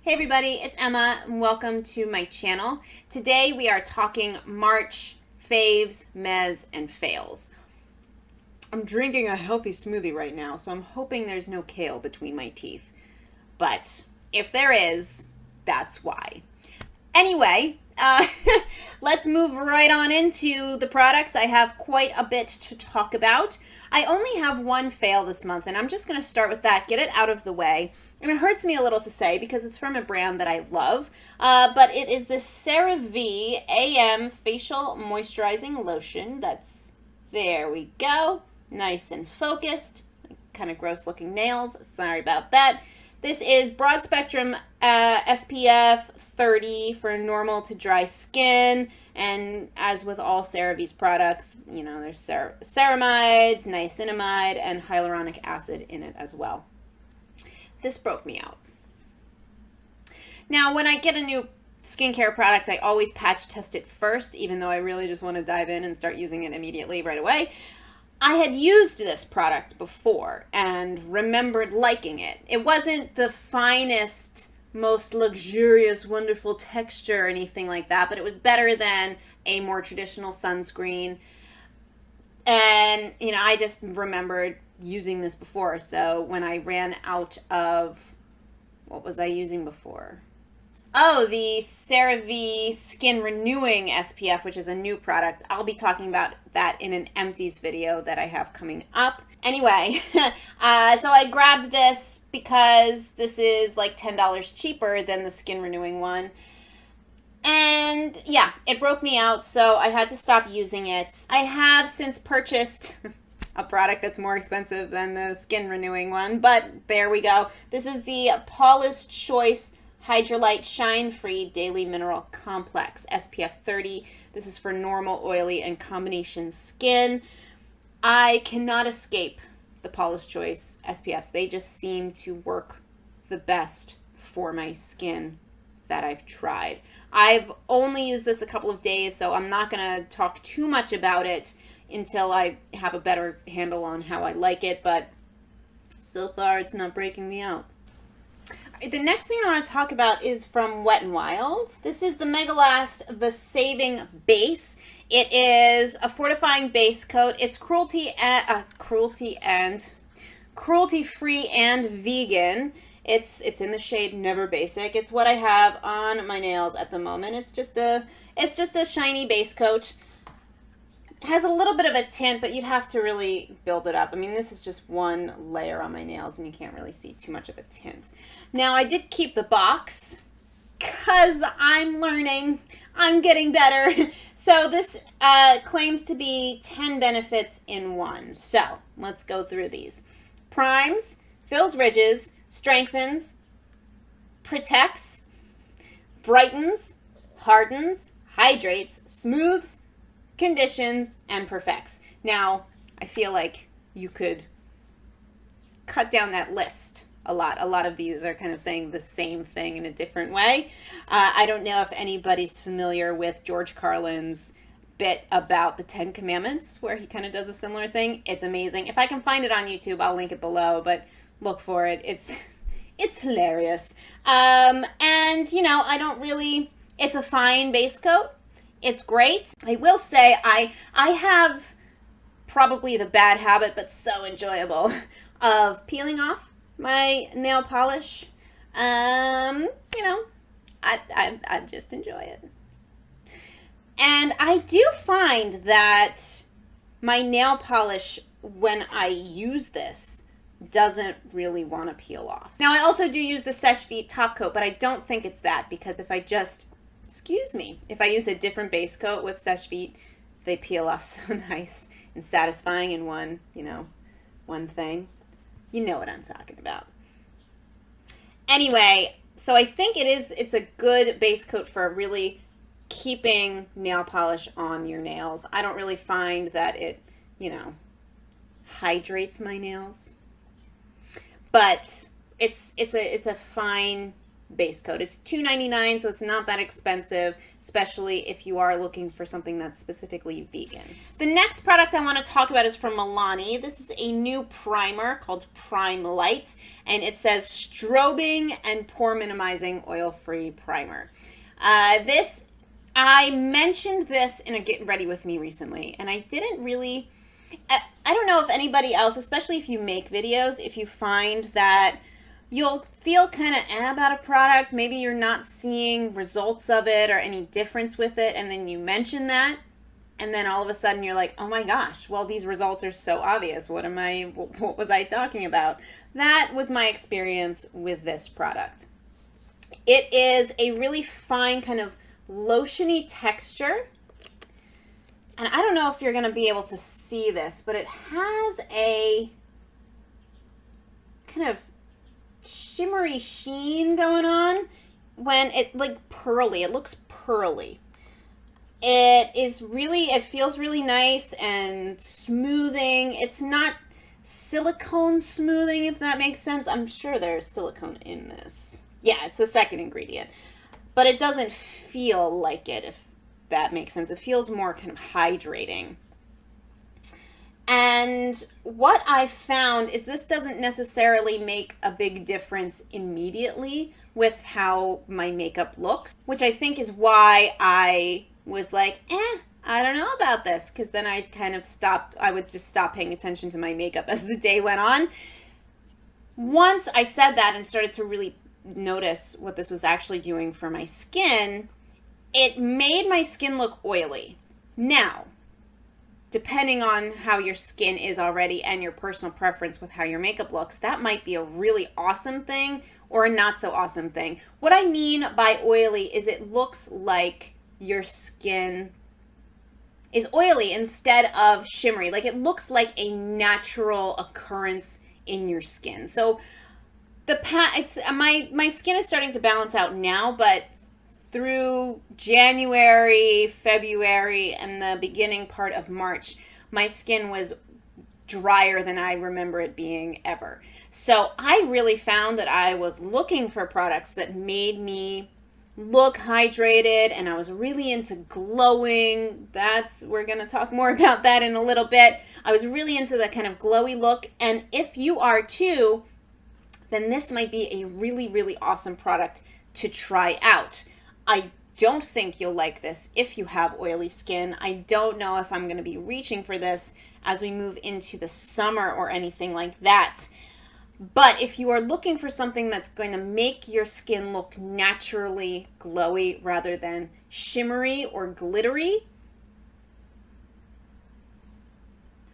Hey everybody, it's Emma and welcome to my channel. Today we are talking March faves, mez, and fails. I'm drinking a healthy smoothie right now, so I'm hoping there's no kale between my teeth. But if there is, that's why. Anyway, let's move right on into the products. I have quite a bit to talk about. I only have one fail this month, and I'm just going to start with that, get it out of the way. And it hurts me a little to say because it's from a brand that I love, but it is the Cerave AM Facial Moisturizing Lotion. There we go. Nice and focused. Kind of gross looking nails. Sorry about that. This is broad spectrum SPF 30 for normal to dry skin. And as with all Cerave's products, you know, there's ceramides, niacinamide, and hyaluronic acid in it as well. This broke me out. Now, when I get a new skincare product, I always patch test it first, even though I really just want to dive in and start using it immediately right away. I had used this product before and remembered liking it. It wasn't the finest, most luxurious, wonderful texture or anything like that, but it was better than a more traditional sunscreen. And, you know, I just remembered using this before. So when I ran out of, what was I using before? Oh, the Cerave Skin Renewing SPF, which is a new product. I'll be talking about that in an empties video that I have coming up. Anyway, so I grabbed this because this is like $10 cheaper than the Skin Renewing one. And yeah, it broke me out, so I had to stop using it. I have since purchased a product that's more expensive than the Skin Renewing one, but there we go. This is the Paula's Choice Hydralight Shine Free Daily Mineral Complex SPF 30. This is for normal, oily, and combination skin. I cannot escape the Paula's Choice SPFs. They just seem to work the best for my skin that I've tried. I've only used this a couple of days, so I'm not going to talk too much about it until I have a better handle on how I like it, but so far it's not breaking me out. The next thing I want to talk about is from Wet n Wild. This is the Mega Last The Saving Base. It is a fortifying base coat. It's cruelty free and vegan. It's in the shade Never Basic. It's what I have on my nails at the moment. It's just a shiny base coat. Has a little bit of a tint, but you'd have to really build it up. I mean, this is just one layer on my nails, and you can't really see too much of a tint. Now, I did keep the box because I'm learning. I'm getting better. So this claims to be 10 benefits in one. So let's go through these. Primes, fills ridges, strengthens, protects, brightens, hardens, hydrates, smooths, conditions, and perfects. Now, I feel like you could cut down that list a lot. A lot of these are kind of saying the same thing in a different way. I don't know if anybody's familiar with George Carlin's bit about the 10 Commandments, where he kind of does a similar thing. It's amazing. If I can find it on YouTube, I'll link it below, but look for it. It's hilarious. And, you know, it's a fine base coat. It's great. I will say I have probably the bad habit, but so enjoyable, of peeling off my nail polish. You know, I just enjoy it. And I do find that my nail polish, when I use this, doesn't really want to peel off. Now, I also do use the Seche Vite top coat, but I don't think it's that, because if I use a different base coat with Seche Vite, they peel off so nice and satisfying in one thing. You know what I'm talking about. Anyway, so I think it's a good base coat for really keeping nail polish on your nails. I don't really find that it, you know, hydrates my nails. But it's a fine base coat. It's $2.99, so it's not that expensive, especially if you are looking for something that's specifically vegan. The next product I want to talk about is from Milani. This is a new primer called Prime Light, and it says strobing and pore minimizing oil-free primer. I mentioned this in a Get Ready With Me recently, and I didn't really, I don't know if anybody else, especially if you make videos, if you find that you'll feel kind of about a product, maybe you're not seeing results of it or any difference with it, and then you mention that, and then all of a sudden you're like, oh my gosh, well, these results are so obvious. What was I talking about? That was my experience with this product. It is a really fine kind of lotiony texture, and I don't know if you're going to be able to see this, but it has a kind of shimmery sheen going on when it pearly. It looks pearly. It feels really nice and smoothing. It's not silicone smoothing, if that makes sense. I'm sure there's silicone in this. Yeah, it's the second ingredient, but it doesn't feel like it, if that makes sense. It feels more kind of hydrating. And what I found is this doesn't necessarily make a big difference immediately with how my makeup looks, which I think is why I was like, I don't know about this, because then I kind of I would just stop paying attention to my makeup as the day went on. Once I said that and started to really notice what this was actually doing for my skin, it made my skin look oily. Now, depending on how your skin is already and your personal preference with how your makeup looks, that might be a really awesome thing or a not so awesome thing. What I mean by oily is it looks like your skin is oily instead of shimmery. Like, it looks like a natural occurrence in your skin. So my skin is starting to balance out now, but through January, February, and the beginning part of March, my skin was drier than I remember it being ever. So I really found that I was looking for products that made me look hydrated, and I was really into glowing. We're going to talk more about that in a little bit. I was really into that kind of glowy look, and if you are too, then this might be a really, really awesome product to try out. I don't think you'll like this if you have oily skin. I don't know if I'm going to be reaching for this as we move into the summer or anything like that. But if you are looking for something that's going to make your skin look naturally glowy rather than shimmery or glittery,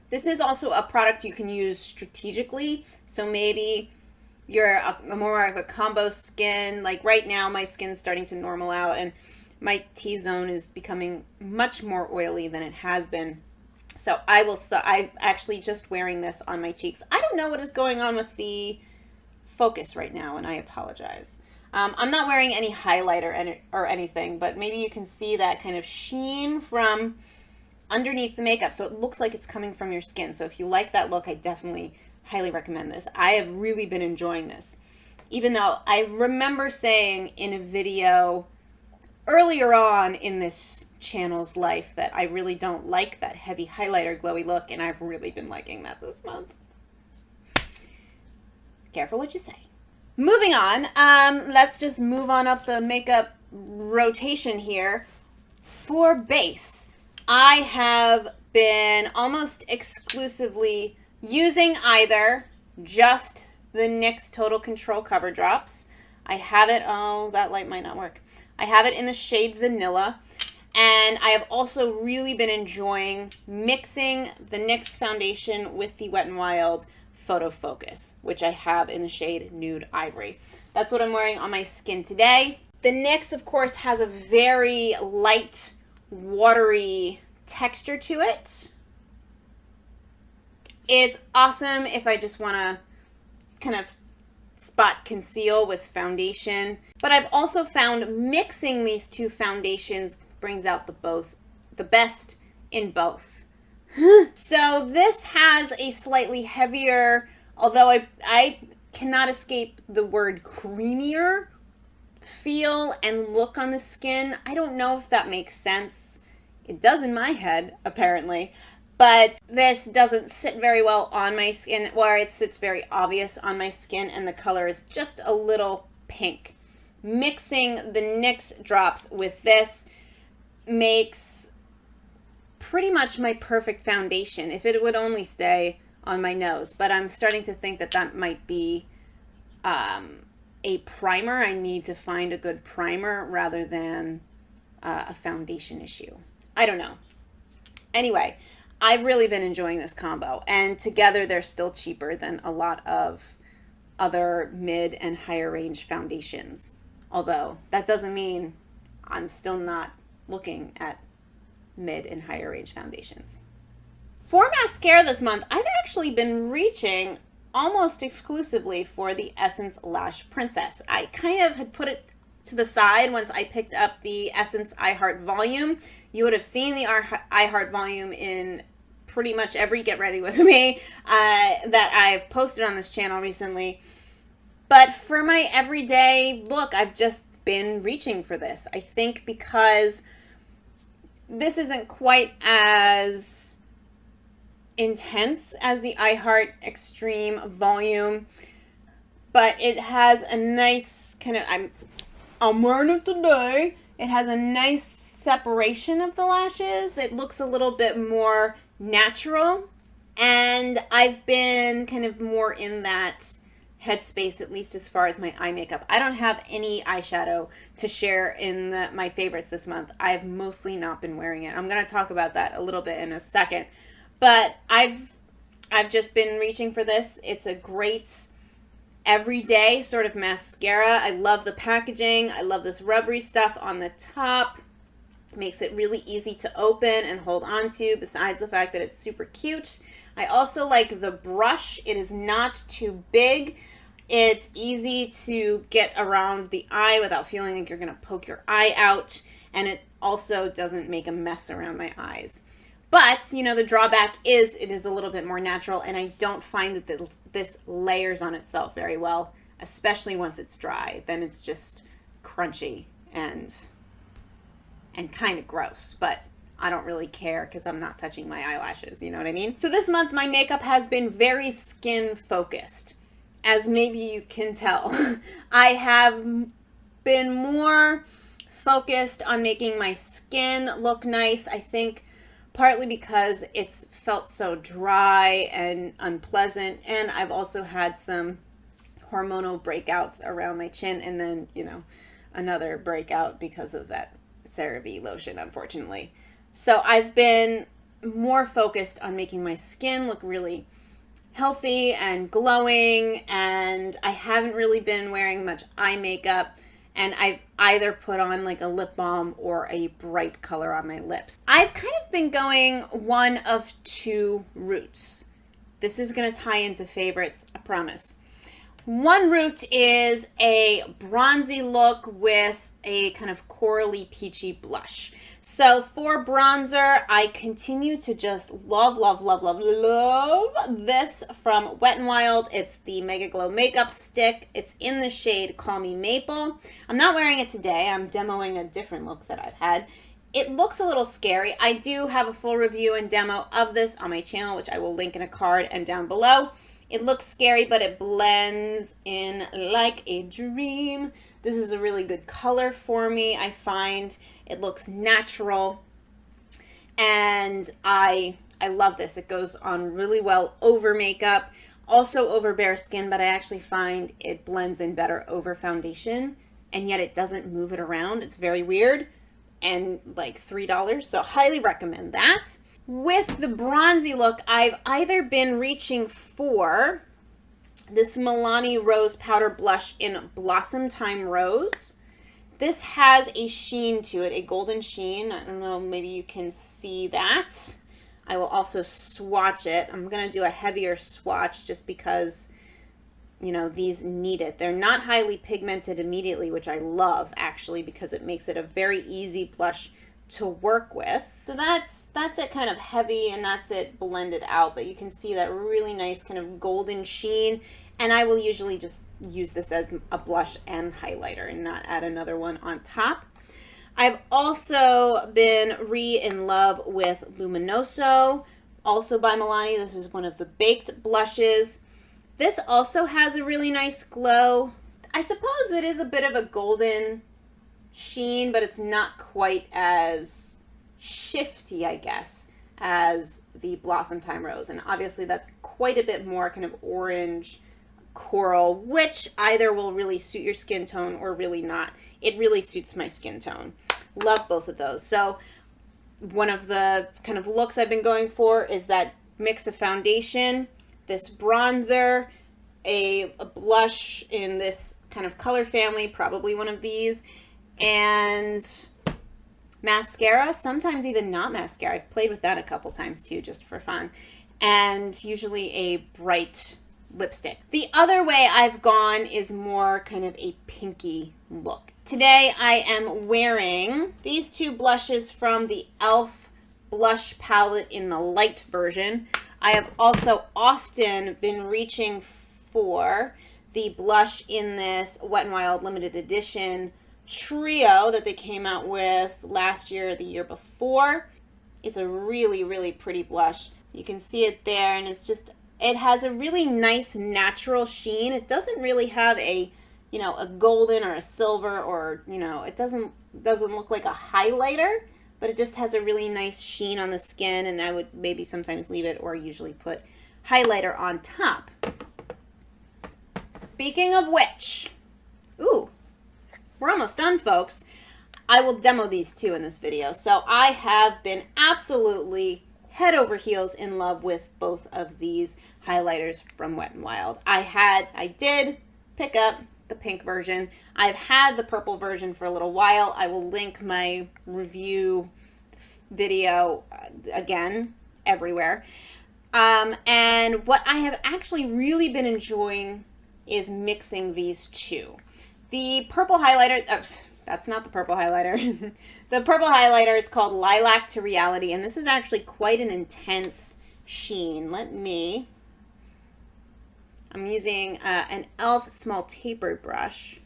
this is also a product you can use strategically. So maybe you're more of a combo skin. Like right now, my skin's starting to normal out, and my T-zone is becoming much more oily than it has been. So I'm actually just wearing this on my cheeks. I don't know what is going on with the focus right now, and I apologize. I'm not wearing any highlighter or anything, but maybe you can see that kind of sheen from underneath the makeup. So it looks like it's coming from your skin. So if you like that look, I definitely highly recommend this. I have really been enjoying this. Even though I remember saying in a video earlier on in this channel's life that I really don't like that heavy highlighter glowy look, and I've really been liking that this month. Careful what you say. Moving on, let's just move on up the makeup rotation here. For base, I have been almost exclusively using either just the NYX Total Control Cover Drops. I have it, oh, that light might not work. I have it in the shade Vanilla, and I have also really been enjoying mixing the NYX foundation with the Wet n Wild PhotoFocus, which I have in the shade Nude Ivory. That's what I'm wearing on my skin today. The NYX, of course, has a very light, watery texture to it. It's awesome if I just want to kind of spot conceal with foundation. But I've also found mixing these two foundations brings out the best in both. So this has a slightly heavier, although I cannot escape the word creamier feel and look on the skin. I don't know if that makes sense. It does in my head, apparently. But this doesn't sit very well on my skin, or it sits very obvious on my skin, and the color is just a little pink. Mixing the NYX drops with this makes pretty much my perfect foundation if it would only stay on my nose. But I'm starting to think that that might be a primer. I need to find a good primer rather than a foundation issue. I don't know. Anyway, I've really been enjoying this combo, and together they're still cheaper than a lot of other mid and higher range foundations. Although that doesn't mean I'm still not looking at mid and higher range foundations. For mascara this month, I've actually been reaching almost exclusively for the Essence Lash Princess. I kind of had put it to the side once I picked up the Essence I Heart Volume. You would have seen the I Heart Volume in pretty much every Get Ready With Me that I've posted on this channel recently. But for my everyday look, I've just been reaching for this. I think because this isn't quite as intense as the I Heart Extreme Volume, but it has a nice kind of, I'm wearing it today. It has a nice separation of the lashes. It looks a little bit more natural, and I've been kind of more in that headspace, at least as far as my eye makeup. I don't have any eyeshadow to share in my favorites this month. I've mostly not been wearing it. I'm going to talk about that a little bit in a second, but I've just been reaching for this. It's a great everyday sort of mascara. I love the packaging. I love this rubbery stuff on the top. Makes it really easy to open and hold on to, besides the fact that it's super cute. I also like the brush. It is not too big. It's easy to get around the eye without feeling like you're going to poke your eye out, and it also doesn't make a mess around my eyes. But, you know, the drawback is it is a little bit more natural, and I don't find that this layers on itself very well, especially once it's dry. Then it's just crunchy and kind of gross, but I don't really care because I'm not touching my eyelashes, you know what I mean? So this month my makeup has been very skin focused, as maybe you can tell. I have been more focused on making my skin look nice, I think partly because it's felt so dry and unpleasant, and I've also had some hormonal breakouts around my chin, and then, you know, another breakout because of that Cerave lotion, unfortunately. So I've been more focused on making my skin look really healthy and glowing, and I haven't really been wearing much eye makeup, and I've either put on like a lip balm or a bright color on my lips. I've kind of been going one of two routes. This is going to tie into favorites, I promise. One route is a bronzy look with a kind of corally peachy blush. So for bronzer, I continue to just love this from Wet n Wild. It's the MegaGlo makeup stick. It's in the shade Call Me Maple. I'm not wearing it today. I'm demoing a different look that I've had. It looks a little scary. I do have a full review and demo of this on my channel, which I will link in a card and down below. It looks scary, but it blends in like a dream. This is a really good color for me. I find it looks natural, and I love this. It goes on really well over makeup, also over bare skin, but I actually find it blends in better over foundation, and yet it doesn't move it around. It's very weird, and like $3, so highly recommend that. With the bronzy look, I've either been reaching for this Milani Rose Powder Blush in Blossomtime Rose. This has a sheen to it, a golden sheen. I don't know, maybe you can see that. I will also swatch it. I'm going to do a heavier swatch just because, you know, these need it. They're not highly pigmented immediately, which I love, actually, because it makes it a very easy blush to work with. So that's it kind of heavy, and that's it blended out, but you can see that really nice kind of golden sheen, and I will usually just use this as a blush and highlighter and not add another one on top. I've also been in love with Luminoso, also by Milani. This is one of the baked blushes. This also has a really nice glow. I suppose it is a bit of a golden sheen, but it's not quite as shifty, I guess, as the Blossomtime Rose. And obviously that's quite a bit more kind of orange coral, which either will really suit your skin tone or really not. It really suits my skin tone. Love both of those. So one of the kind of looks I've been going for is that mix of foundation, this bronzer, a blush in this kind of color family, probably one of these, and mascara, sometimes even not mascara. I've played with that a couple times too, just for fun, and usually a bright lipstick. The other way I've gone is more kind of a pinky look. Today I am wearing these two blushes from the e.l.f. blush palette in the light version. I have also often been reaching for the blush in this Wet n Wild limited edition trio that they came out with last year or the year before. It's a really, really pretty blush. So you can see it there, and it's just, it has a really nice natural sheen. It doesn't really have a, you know, a golden or a silver, or, you know, it doesn't look like a highlighter, but it just has a really nice sheen on the skin, and I would maybe sometimes leave it or usually put highlighter on top. Speaking of which, ooh, we're almost done, folks. I will demo these two in this video. So I have been absolutely head over heels in love with both of these highlighters from Wet n Wild. I did pick up the pink version. I've had the purple version for a little while. I will link my review video again everywhere. And what I have actually really been enjoying is mixing these two. The purple highlighter, that's not the purple highlighter. The purple highlighter is called Lilac to Reality, and this is actually quite an intense sheen. I'm using an e.l.f. small tapered brush.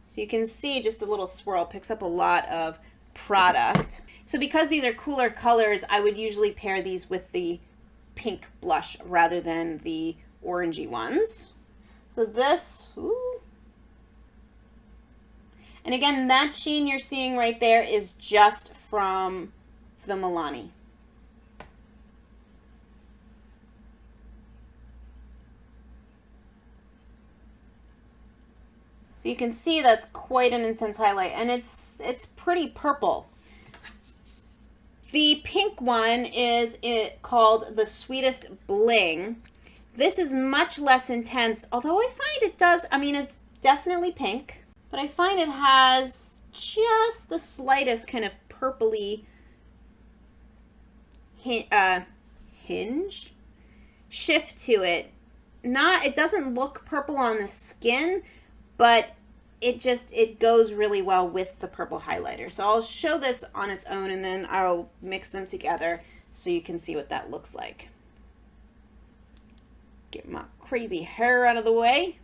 So you can see just a little swirl picks up a lot of product. So because these are cooler colors, I would usually pair these with the pink blush rather than the orangey ones. So this, ooh. And again, that sheen you're seeing right there is just from the Milani. So you can see that's quite an intense highlight, and it's pretty purple. The pink one is called the Sweetest Bling. This is much less intense, although I find it does, I mean, it's definitely pink, but I find it has just the slightest kind of purpley hinge shift to it. It doesn't look purple on the skin, but it goes really well with the purple highlighter. So I'll show this on its own, and then I'll mix them together so you can see what that looks like. Get my crazy hair out of the way.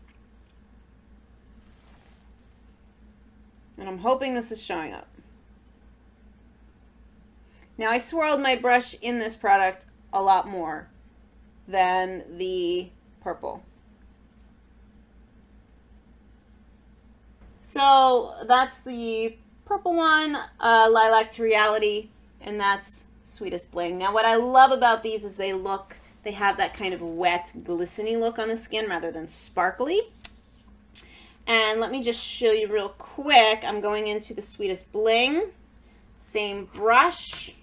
And I'm hoping this is showing up. Now, I swirled my brush in this product a lot more than the purple. So that's the purple one, Lilac to Reality, and that's Sweetest Bling. Now, what I love about these is they have that kind of wet, glistening look on the skin rather than sparkly. And let me just show you real quick. I'm going into the Sweetest Bling. Same brush.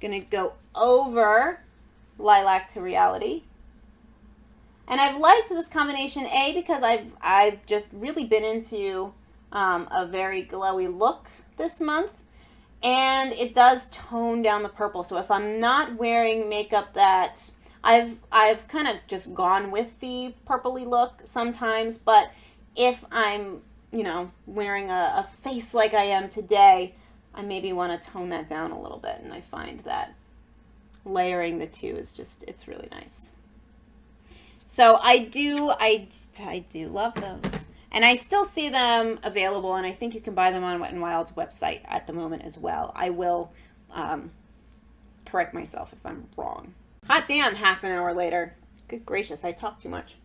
Gonna go over Lilac to Reality. And I've liked this combination, A, because I've just really been into a very glowy look this month. And it does tone down the purple. So if I'm not wearing makeup that I've kind of just gone with the purpley look sometimes, but if I'm, you know, wearing a face like I am today, I maybe want to tone that down a little bit. And I find that layering the two is just, it's really nice. So I do love those. And I still see them available, and I think you can buy them on Wet n Wild's website at the moment as well. I will correct myself if I'm wrong. Hot damn, half an hour later. Good gracious, I talk too much.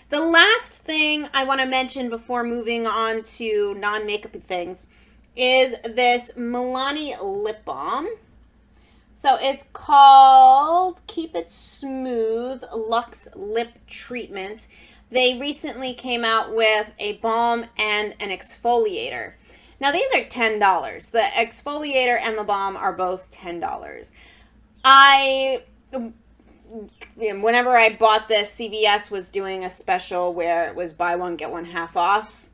The last thing I want to mention before moving on to non-makeup things is this Milani lip balm. So it's called Keep It Smooth Luxe Lip Treatment. They recently came out with a balm and an exfoliator. Now these are $10. The exfoliator and the balm are both $10. Whenever I bought this, CVS was doing a special where it was buy one, get one half off.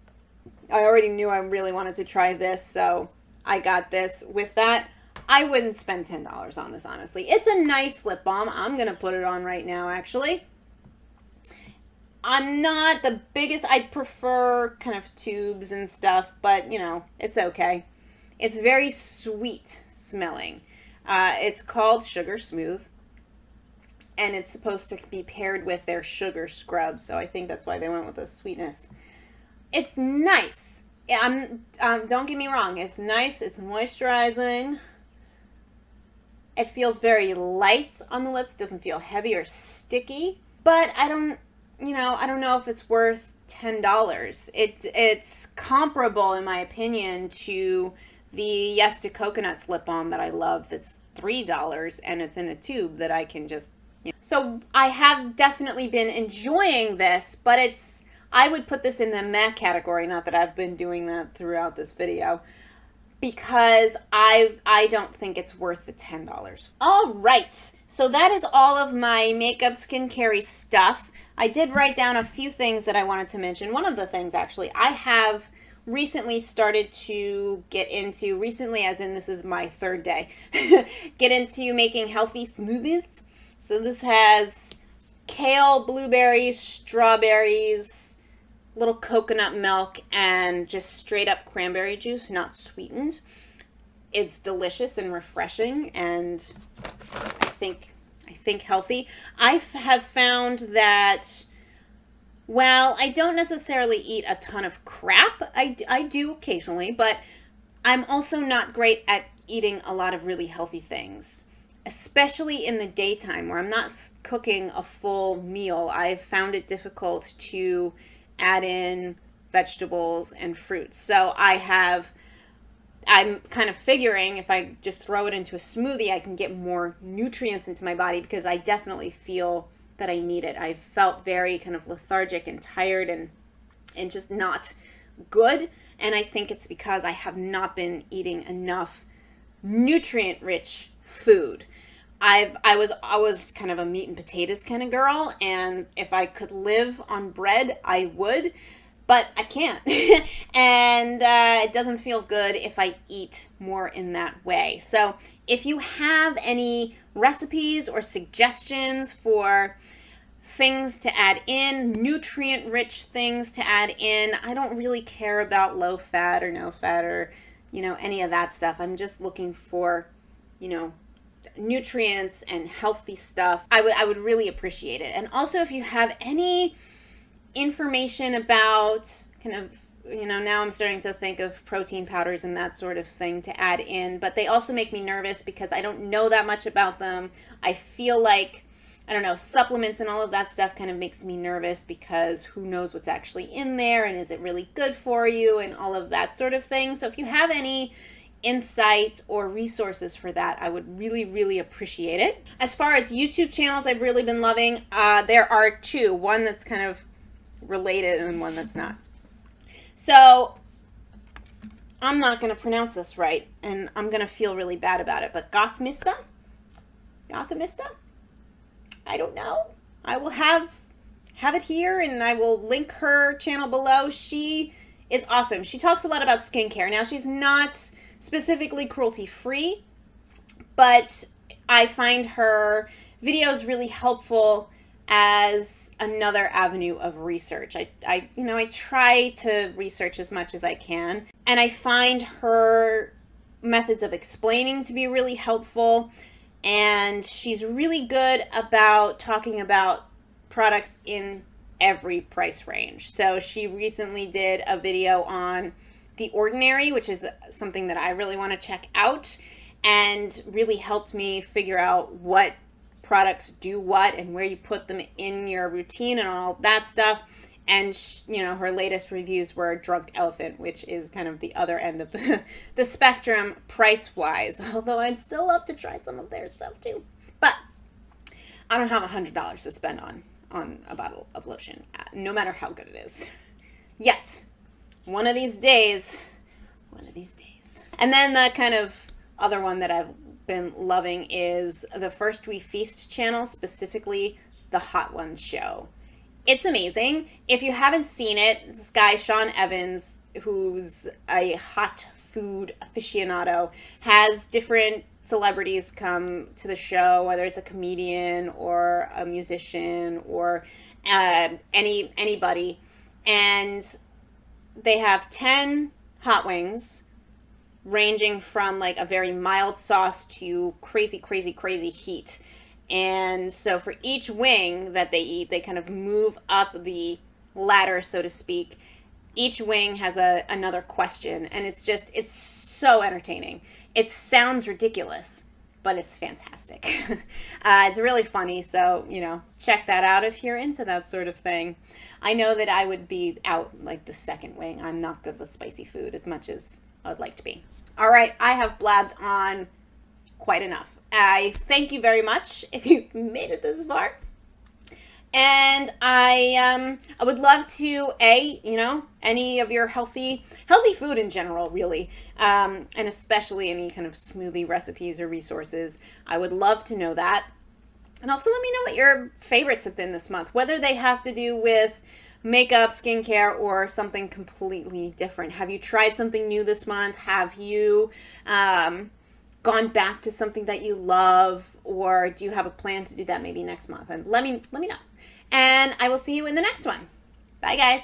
I already knew I really wanted to try this, so I got this. With that, I wouldn't spend $10 on this, honestly. It's a nice lip balm. I'm going to put it on right now, actually. I'm not the biggest. I prefer kind of tubes and stuff, but, you know, it's okay. It's very sweet smelling. It's called Sugar Smooth, and it's supposed to be paired with their sugar scrub, so I think that's why they went with the sweetness. It's nice. Don't get me wrong. It's nice. It's moisturizing. It feels very light on the lips. It doesn't feel heavy or sticky. But I don't know if it's worth $10. It's comparable, in my opinion, to the Yes to Coconuts lip balm that I love. That's $3, and it's in a tube that I can just. So I have definitely been enjoying this, but I would put this in the meh category. Not that I've been doing that throughout this video, because I don't think it's worth the $10. All right, so that is all of my makeup skincare stuff. I did write down a few things that I wanted to mention. One of the things, actually, I have recently started to get into, recently as in this is my third day, get into making healthy smoothies. So this has kale, blueberries, strawberries, little coconut milk, and just straight up cranberry juice, not sweetened. It's delicious and refreshing, and I think healthy. I have found that while I don't necessarily eat a ton of crap, I do occasionally, but I'm also not great at eating a lot of really healthy things, especially in the daytime where I'm not cooking a full meal. I've found it difficult to add in vegetables and fruits. So I'm kind of figuring if I just throw it into a smoothie, I can get more nutrients into my body, because I definitely feel that I need it. I've felt very kind of lethargic and tired and just not good. And I think it's because I have not been eating enough nutrient-rich food. I was kind of a meat and potatoes kind of girl, and if I could live on bread, I would, but I can't. And it doesn't feel good if I eat more in that way. So if you have any recipes or suggestions for things to add in, nutrient-rich things to add in, I don't really care about low fat or no fat or, any of that stuff. I'm just looking for, nutrients and healthy stuff. I would really appreciate it. And also, if you have any information about kind of, now I'm starting to think of protein powders and that sort of thing to add in, but they also make me nervous because I don't know that much about them. I feel like, I don't know, supplements and all of that stuff kind of makes me nervous because who knows what's actually in there, and is it really good for you, and all of that sort of thing. So if you have any insight or resources for that, I would really, really appreciate it. As far as YouTube channels I've really been loving, there are two. One that's kind of related and one that's not. So I'm not going to pronounce this right, and I'm going to feel really bad about it, but Gothamista? I don't know. I will have it here, and I will link her channel below. She is awesome. She talks a lot about skincare. Now, she's not specifically cruelty-free, but I find her videos really helpful as another avenue of research. I try to research as much as I can, and I find her methods of explaining to be really helpful. and she's really good about talking about products in every price range. So she recently did a video on The Ordinary, which is something that I really want to check out, and really helped me figure out what products do what and where you put them in your routine and all that stuff. And you know, her latest reviews were Drunk Elephant, which is kind of the other end of the spectrum price wise, although I'd still love to try some of their stuff too. But I don't have $100 to spend on a bottle of lotion, no matter how good it is, yet. One of these days. And then the kind of other one that I've been loving is the First We Feast channel, specifically the Hot Ones show. It's amazing. If you haven't seen it, this guy, Sean Evans, who's a hot food aficionado, has different celebrities come to the show, whether it's a comedian or a musician or anybody. And they have 10 hot wings, ranging from like a very mild sauce to crazy, crazy, crazy heat. And so for each wing that they eat, they kind of move up the ladder, so to speak. Each wing has another question, and it's so entertaining. It sounds ridiculous, but it's fantastic. It's really funny, so, you know, check that out if you're into that sort of thing. I know that I would be out like the second wing. I'm not good with spicy food as much as I would like to be. All right, I have blabbed on quite enough. I thank you very much if you've made it this far. And I would love to, you know, any of your healthy food in general, really, and especially any kind of smoothie recipes or resources. I would love to know that. And also let me know what your favorites have been this month, whether they have to do with makeup, skincare, or something completely different. Have you tried something new this month? Have you gone back to something that you love, or do you have a plan to do that maybe next month? And let me know. And I will see you in the next one. Bye, guys.